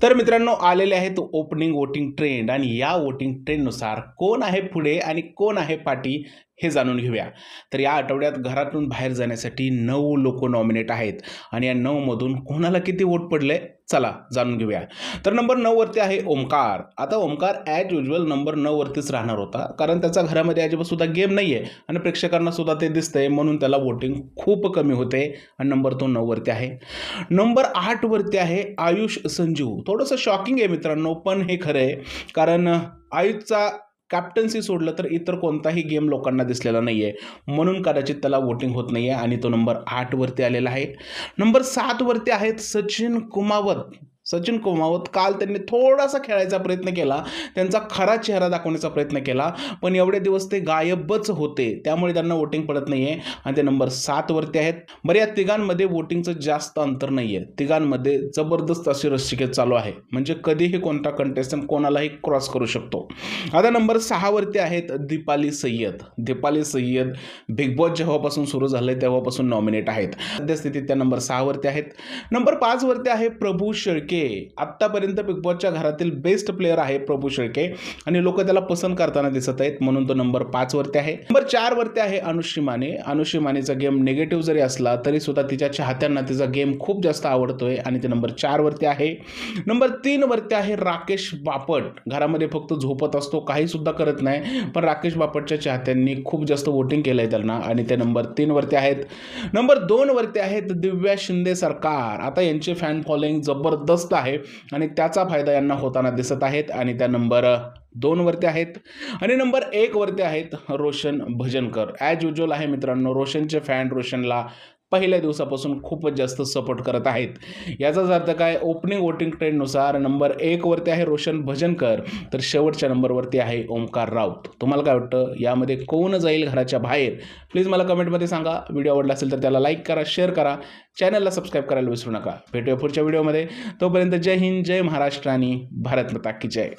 तर मित्रांनो आलेले आहेत ओपनिंग वोटिंग ट्रेंड आणि या वोटिंग ट्रेंडनुसार कोण आहे पुढे आणि कोण आहे पाठी हे जाणून घेऊया. तर या आठवड्यात घरातून बाहेर जाण्यासाठी 9 लोक नॉमिनेट आहेत आणि या 9 मधून कोणाला किती वोट पडले चला जाणून घेऊया. तर नंबर 9 वरती आहे ओमकार. आता ओमकार ॲज युजल नंबर 9 वरतीच राहणार होता, कारण त्याचा घरामध्ये अजिबात सुद्धा गेम नाही आहे आणि प्रेक्षकांना सुद्धा ते दिसतंय, म्हणून त्याला वोटिंग खूप कमी होते आणि नंबर तो 9 वरती आहे. नंबर 8 वरती आहे आयुष संजीव. थोडंसं शॉकिंग आहे मित्रांनो, पण हे खरं आहे, कारण आयुषचा कॅप्टन्सी सोडलं तर इतर कोणताही गेम लोकांना दिसलेला नाही आहे, म्हणून कदाचित त्याला वोटिंग होत नाही आहे आणि तो नंबर 8 वरती आलेला आहे. नंबर 7 वरती आहेत सचिन कुमावत. सचिन कुमावत काल त्यांनी थोडासा खेळायचा प्रयत्न केला, त्यांचा खरा चेहरा दाखवण्याचा प्रयत्न केला, पण एवढे दिवस ते गायबच होते, त्यामुळे त्यांना वोटिंग पडत नाही आहे आणि ते नंबर 7 वरती आहेत. बरं, या तिघांमध्ये वोटिंगचं जास्त अंतर नाही आहे, तिघांमध्ये जबरदस्त अशी रस्सीखेच चालू आहे, म्हणजे कधीही कोणता कंटेस्टंट कोणालाही क्रॉस करू शकतो. आता नंबर 6 वरती आहेत दीपाली सय्यद. दीपाली सय्यद बिग बॉस जेव्हापासून सुरू झालं तेव्हापासून नॉमिनेट आहेत, सद्यस्थितीत त्या नंबर 6 वरती आहेत. नंबर 5 वरती आहे प्रभू शेळके. आतापर्यंत बिग बॉसच्या घरातील बेस्ट प्लेयर आहे प्रभू शेळके आणि लोक त्याला पसंत करताना दिसत आहेत, म्हणून तो नंबर 5 वरती आहे. नंबर 4 वरती आहे अनुश्री माने. अनुश्री मानेचा गेम निगेटिव्ह जरी असला तरी सुद्धा तिच्या चाहत्यांना तिचा गेम खूप जास्त आवडतोय आणि ते नंबर 4 वरती आहे. नंबर 3 वरती आहे राकेश बापट. घरामध्ये फक्त झोपत असतो, काही सुद्धा करत नाही, पण राकेश बापटच्या चाहत्यांनी खूप जास्त वोटिंग केलंय त्यांना आणि ते नंबर 3 वरती आहेत. नंबर 2 वरती आहेत दिव्या शिंदे सरकार. आता यांचे फॅन फॉलोइंग जबरदस्त आहे आणि त्याचा फायदा यांना होताना दिसत आहेत आणि त्या नंबर 2 वरती आहेत. आणि नंबर 1 वरती आहेत रोशन भजनकर. ॲज युजल आहे मित्रांनो, रोशनचे फॅन रोशनला पहिल्या दिवसापासून खूपच जास्त सपोर्ट करत आहेत. याचाच अर्थ काय, ओपनिंग वोटिंग ट्रेंडनुसार नंबर 1 वरती आहे रोशन भजनकर, तर शेवटच्या नंबरवरती आहे ओमकार राऊत. तुम्हाला काय वाटतं, यामध्ये कोण जाईल घराच्या बाहेर? प्लीज मला कमेंटमध्ये सांगा. व्हिडिओ आवडला असेल तर त्याला लाईक करा, शेअर करा, चॅनलला सबस्क्राईब करायला विसरू नका. भेटूया पुढच्या व्हिडिओमध्ये. तोपर्यंत जय हिंद, जय महाराष्ट्र आणि भारत माता की जय.